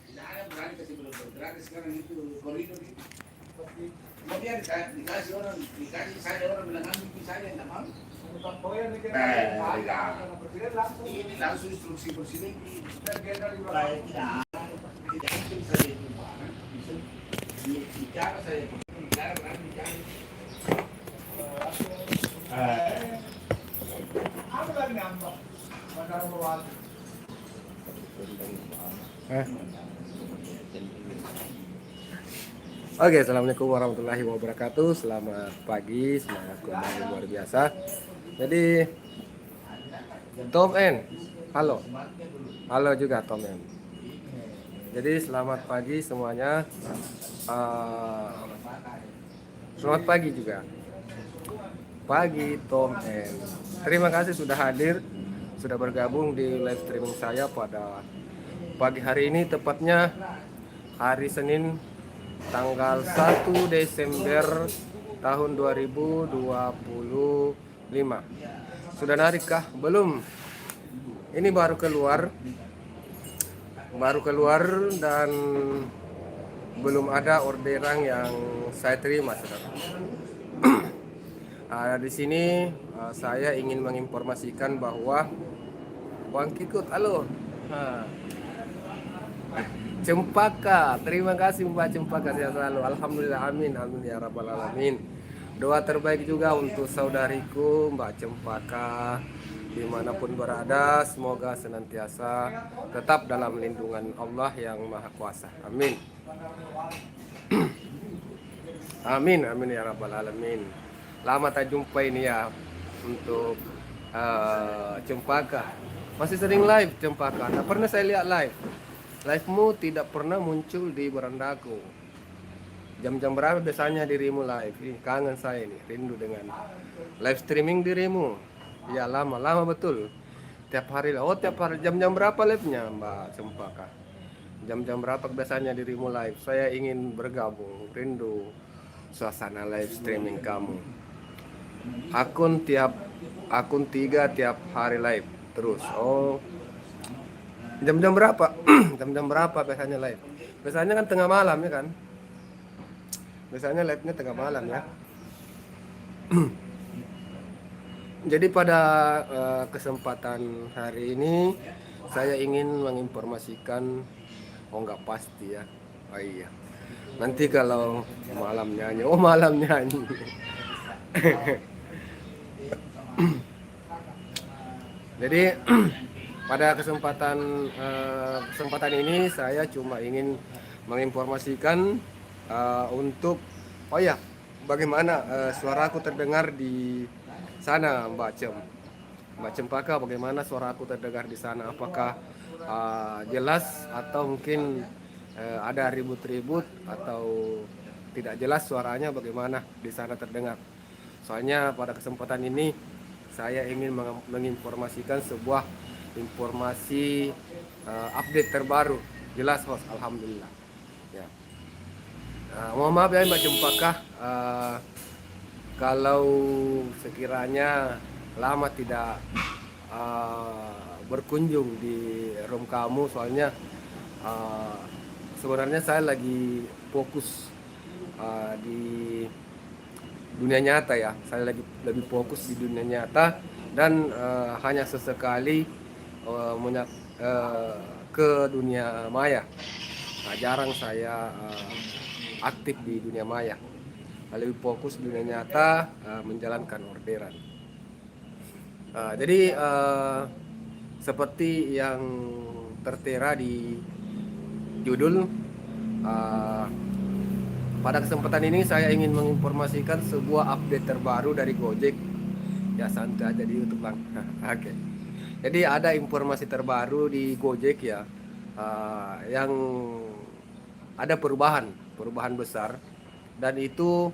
Tidak ada berani kasih belum bergerak sekarang itu koridor itu. Kemudian dikasih orang, dikasih saja orang bilang ambil saja tidak mau. Ini langsung instruksi presiden tidak mungkin saja itu bicara saya bicara berani bicara. Oke, assalamualaikum warahmatullahi wabarakatuh. Selamat pagi, semangat kembali luar biasa. Jadi Tom N, halo, halo juga Tom N. Jadi selamat pagi semuanya. Selamat pagi juga. Pagi Tom N. Terima kasih sudah hadir, sudah bergabung di live streaming saya pada pagi hari ini, tepatnya hari Senin tanggal 1 Desember tahun 2025. Sudah narik kah? Belum. Ini baru keluar dan belum ada orderan yang saya terima, saudara. Di sini saya ingin menginformasikan bahwa Bang Kikut, halo. Cempaka, terima kasih Mbak Cempaka, sehat selalu. Alhamdulillah, amin, amin ya rabbal alamin. Doa terbaik juga untuk saudariku Mbak Cempaka dimanapun berada, semoga senantiasa tetap dalam lindungan Allah yang Maha Kuasa. Amin. Amin, amin ya rabbal alamin. Lama tak jumpa ini ya untuk Cempaka. Masih sering live Cempaka. Tak pernah saya lihat live. Live-mu tidak pernah muncul di berandaku. Jam-jam berapa biasanya dirimu live? Ih, kangen saya ini, rindu dengan live streaming dirimu. Ya lama betul. Tiap hari, tiap hari. Jam-jam berapa live-nya Mbak Cempaka? Jam-jam berapa biasanya dirimu live? Saya ingin bergabung, rindu suasana live streaming kamu. Akun 3 tiap hari live terus. Oh, jam-jam berapa? Jam-jam berapa biasanya live? Biasanya kan tengah malam ya kan? Biasanya live-nya tengah malam ya. Jadi pada kesempatan hari ini saya ingin menginformasikan, nggak pasti ya. Oh iya. Nanti kalau malam nyanyi, malam nyanyi. Jadi pada kesempatan ini saya cuma ingin menginformasikan untuk bagaimana suaraku terdengar di sana Mbak Cempaka, bagaimana suaraku terdengar di sana, apakah jelas atau mungkin ada ribut-ribut atau tidak jelas suaranya, bagaimana di sana terdengar. Soalnya pada kesempatan ini saya ingin menginformasikan sebuah informasi update terbaru. Jelas host, alhamdulillah ya. Mohon maaf ya Mbak Cempaka, kalau sekiranya lama tidak berkunjung di room kamu, soalnya sebenarnya saya lagi fokus di dunia nyata ya. Saya lebih fokus di dunia nyata dan hanya sesekali ke dunia maya. Jarang saya aktif di dunia maya. Lebih fokus di dunia nyata, menjalankan orderan. Jadi seperti yang tertera di judul, pada kesempatan ini saya ingin menginformasikan sebuah update terbaru dari Gojek. Ya santai aja di YouTube Bang. Oke. Jadi ada informasi terbaru di Gojek ya, yang ada perubahan besar, dan itu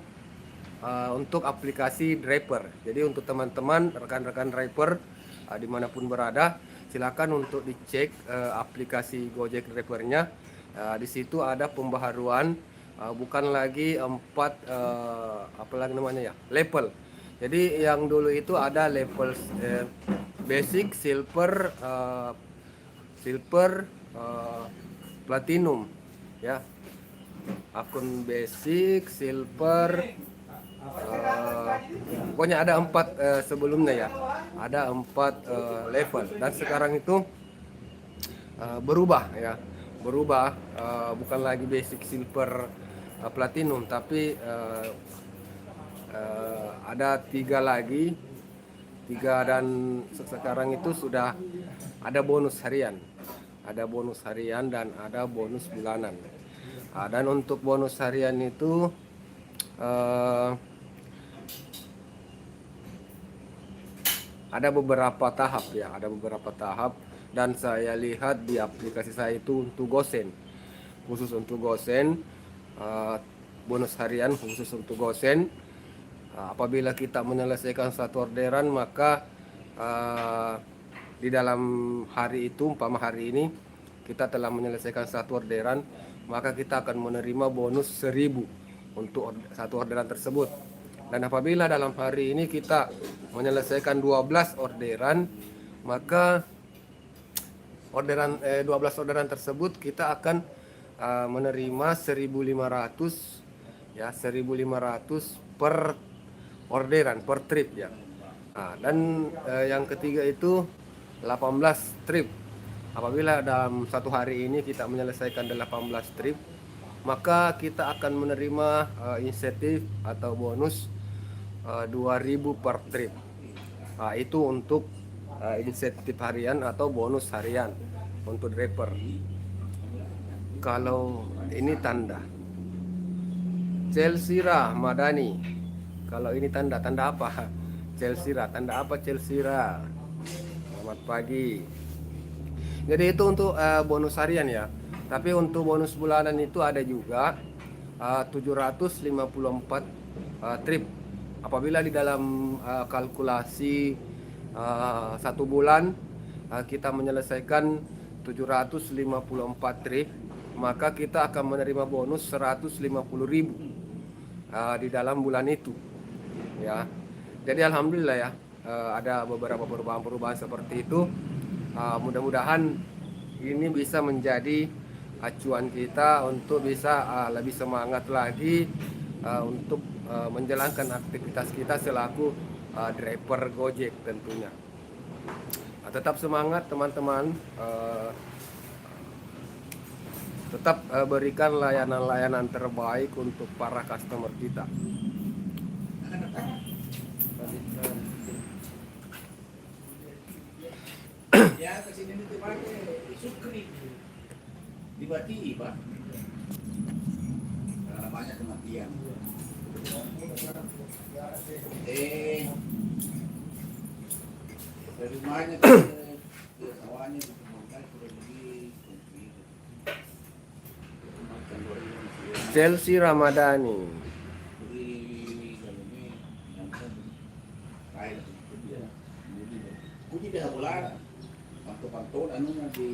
untuk aplikasi driver. Jadi untuk teman-teman rekan-rekan driver dimanapun berada, silakan untuk dicek aplikasi Gojek drivernya. Di situ ada pembaharuan. Bukan lagi 4 level. Jadi yang dulu itu ada level basic, silver, silver, platinum ya. Akun basic, silver, pokoknya ada 4 sebelumnya ya. Ada 4 level dan sekarang itu berubah ya. Berubah, bukan lagi basic, silver, platinum, tapi ada 3 lagi. 3 dan sekarang itu sudah ada bonus harian. Ada bonus harian dan ada bonus bulanan. Dan untuk bonus harian itu ada beberapa tahap ya, ada beberapa tahap, dan saya lihat di aplikasi saya itu untuk Gosen, khusus untuk Gosen, bonus harian khusus untuk Gosen. Apabila kita menyelesaikan satu orderan, maka di dalam hari itu, umpama hari ini kita telah menyelesaikan satu orderan, maka kita akan menerima bonus 1000 untuk satu orderan tersebut. Dan apabila dalam hari ini kita menyelesaikan 12 orderan, maka 12 orderan tersebut kita akan menerima 1.500 ya, 1.500 per orderan, per trip ya. Dan yang ketiga itu 18 trip. Apabila dalam satu hari ini kita menyelesaikan 18 trip, maka kita akan menerima insentif atau bonus 2.000 per trip. Itu untuk insentif harian atau bonus harian untuk driver. Kalau ini tanda Chelsea Madani. Kalau ini tanda apa? Chelsea, tanda apa Chelsea? Selamat pagi. Jadi itu untuk bonus harian ya. Tapi untuk bonus bulanan itu ada juga 754 trip. Apabila di dalam kalkulasi 1 bulan kita menyelesaikan 754 trip, maka kita akan menerima bonus 150.000 di dalam bulan itu ya. Jadi alhamdulillah ya, ada beberapa perubahan-perubahan seperti itu. Mudah-mudahan ini bisa menjadi acuan kita untuk bisa lebih semangat lagi untuk menjalankan aktivitas kita selaku driver Gojek tentunya. Tetap semangat teman-teman, tetap berikan layanan-layanan terbaik untuk para customer kita. Ya kesini itu pakai sukri di Bati Pak, banyak kematian. Dari rumahnya ke sawahnya ditemukan sudah begini. Chelsea Ramadhani. Kuji dah bola, pantau anu nanti.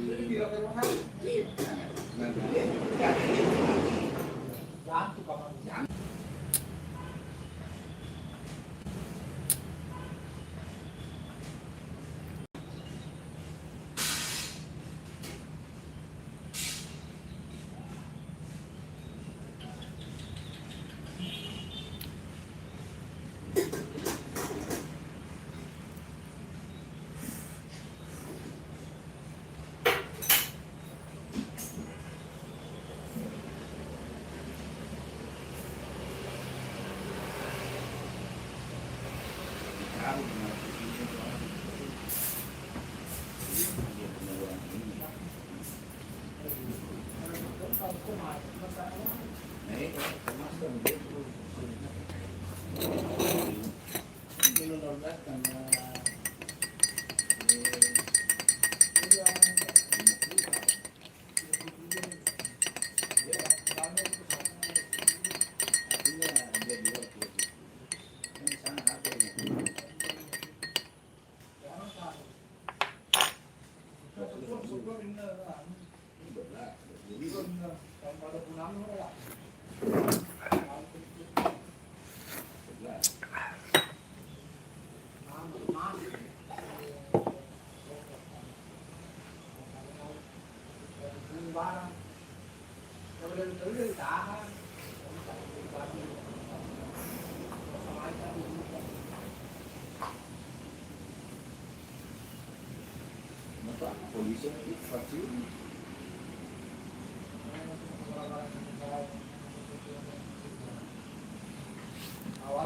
Polisi itu vaksin.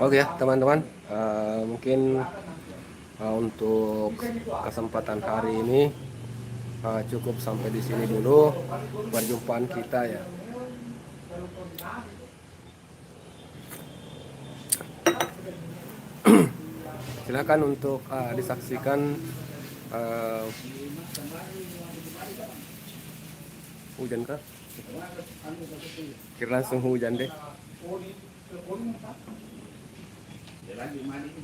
Oke ya teman-teman, mungkin untuk kesempatan hari ini cukup sampai di sini dulu perjumpaan kita ya. Silakan untuk disaksikan hujan kah? Kira langsung hujan deh. Jalan di mana ini?